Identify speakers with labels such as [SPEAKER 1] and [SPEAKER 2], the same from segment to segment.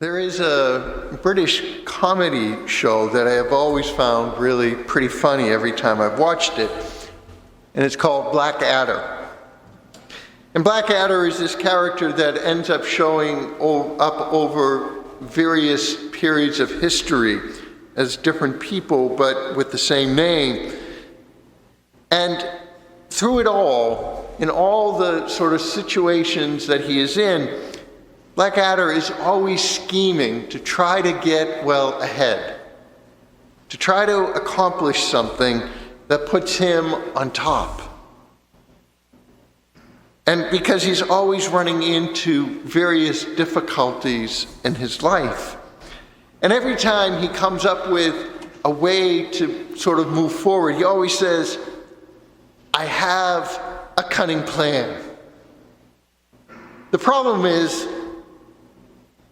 [SPEAKER 1] There is a British comedy show that I have always found really pretty funny every time I've watched it, and it's called Blackadder. And Blackadder is this character that ends up showing up over various periods of history as different people, but with the same name. And through it all, in all the sort of situations that he is in, Blackadder is always scheming to try to get well ahead, to try to accomplish something that puts him on top. And because he's always running into various difficulties in his life. And every time he comes up with a way to sort of move forward, he always says, "I have a cunning plan." The problem is,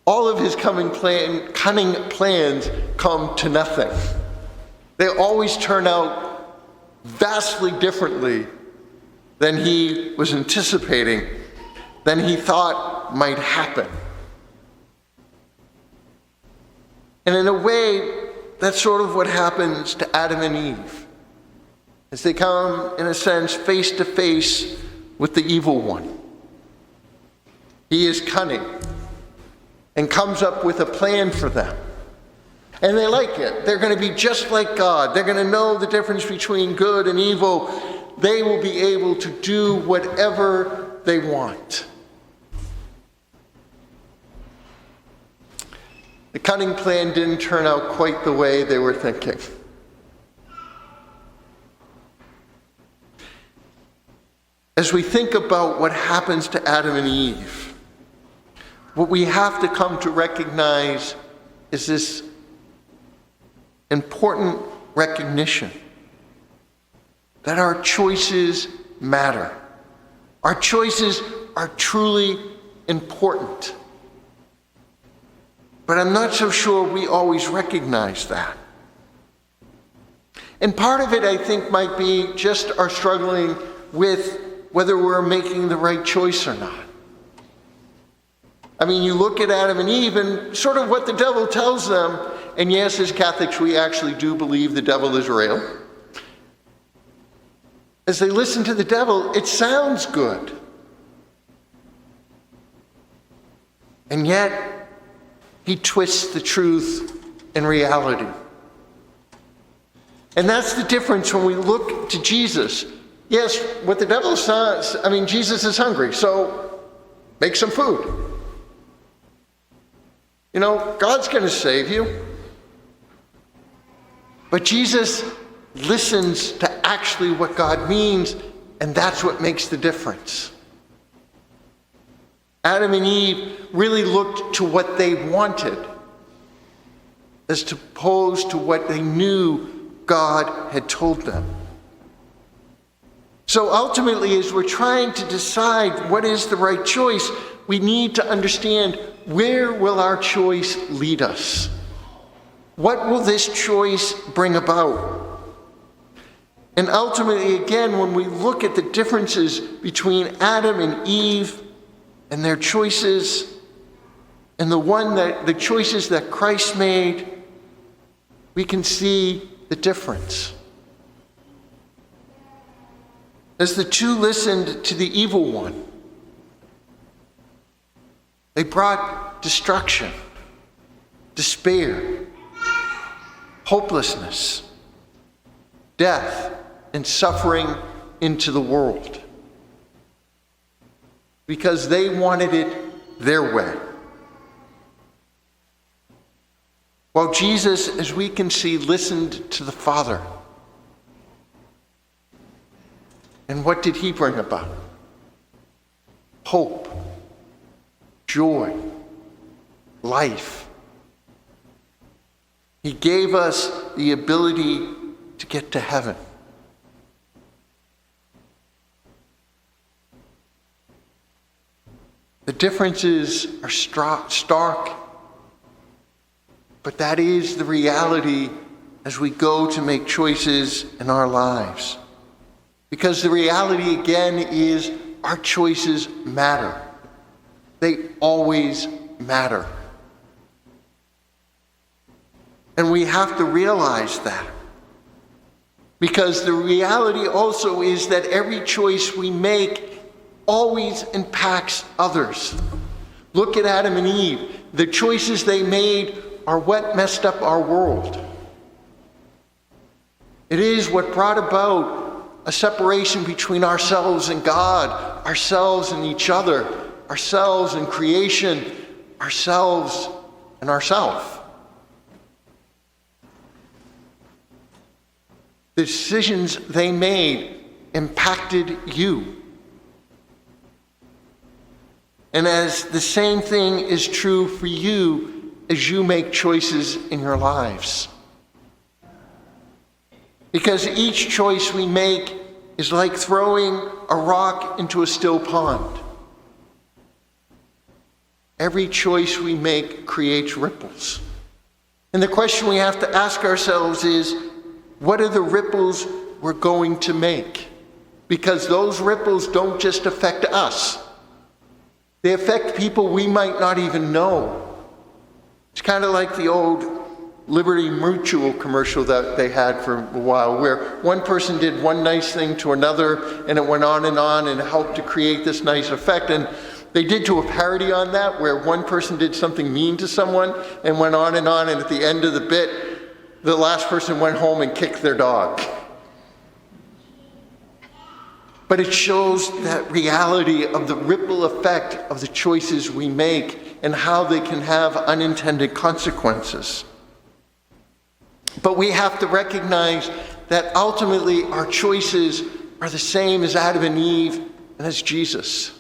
[SPEAKER 1] all of his cunning plans come to nothing. They always turn out vastly differently than he was anticipating, than he thought might happen. And in a way, that's sort of what happens to Adam and Eve, as they come, in a sense, face to face with the evil one. He is cunning and comes up with a plan for them. And they like it. They're going to be just like God. They're going to know the difference between good and evil. They will be able to do whatever they want. The cunning plan didn't turn out quite the way they were thinking. As we think about what happens to Adam and Eve, what we have to come to recognize is this important recognition that our choices matter. Our choices are truly important. But I'm not so sure we always recognize that. And part of it, I think, might be just our struggling with whether we're making the right choice or not. I mean, you look at Adam and Eve and sort of what the devil tells them, and yes, as Catholics, we actually do believe the devil is real. As they listen to the devil, it sounds good. And yet, he twists the truth in reality. And that's the difference when we look to Jesus. Yes, what the devil says, Jesus is hungry, so make some food. You know, God's going to save you. But Jesus listens to actually what God means, and that's what makes the difference. Adam and Eve really looked to what they wanted as opposed to what they knew God had told them. So ultimately, as we're trying to decide what is the right choice, we need to understand, where will our choice lead us? What will this choice bring about? And ultimately, again, when we look at the differences between Adam and Eve and their choices and the choices that Christ made, we can see the difference. As the two listened to the evil one, they brought destruction, despair, hopelessness, death, and suffering into the world because they wanted it their way. While Jesus, as we can see, listened to the Father. And what did he bring about? Hope, joy, life. He gave us the ability to get to heaven. The differences are stark, but that is the reality as we go to make choices in our lives. Because the reality, again, is our choices matter. They always matter. And we have to realize that. Because the reality also is that every choice we make always impacts others. Look at Adam and Eve. The choices they made are what messed up our world. It is what brought about a separation between ourselves and God, ourselves and each other, ourselves and creation, ourselves and ourself. The decisions they made impacted you. And as the same thing is true for you as you make choices in your lives. Because each choice we make is like throwing a rock into a still pond. Every choice we make creates ripples. And the question we have to ask ourselves is, what are the ripples we're going to make? Because those ripples don't just affect us. They affect people we might not even know. It's kind of like the old Liberty Mutual commercial that they had for a while, where one person did one nice thing to another, and it went on and helped to create this nice effect. And they did do a parody on that, where one person did something mean to someone and went on, and at the end of the bit, the last person went home and kicked their dog. But it shows that reality of the ripple effect of the choices we make and how they can have unintended consequences. But we have to recognize that ultimately our choices are the same as Adam and Eve and as Jesus.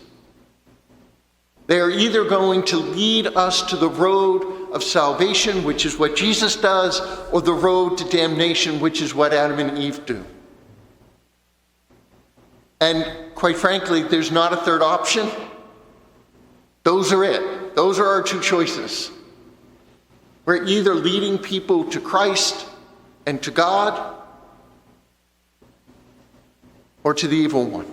[SPEAKER 1] They are either going to lead us to the road of salvation, which is what Jesus does, or the road to damnation, which is what Adam and Eve do. And quite frankly, there's not a third option. Those are it. Those are our two choices. We're either leading people to Christ and to God, or to the evil one.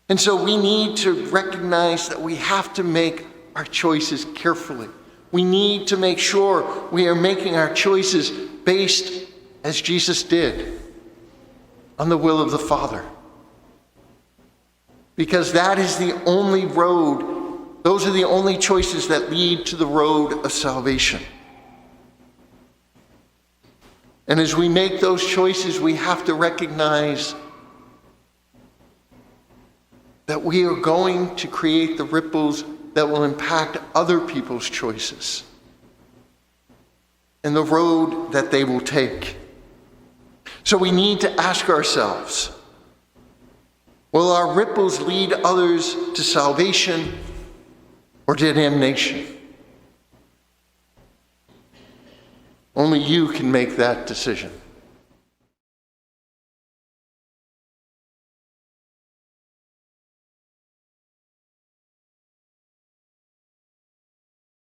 [SPEAKER 1] And so we need to recognize that we have to make our choices carefully. We need to make sure we are making our choices based, as Jesus did, on the will of the Father. Because that is the only road, those are the only choices that lead to the road of salvation. And as we make those choices, we have to recognize that we are going to create the ripples that will impact other people's choices and the road that they will take. So we need to ask ourselves, will our ripples lead others to salvation or to damnation? Only you can make that decision.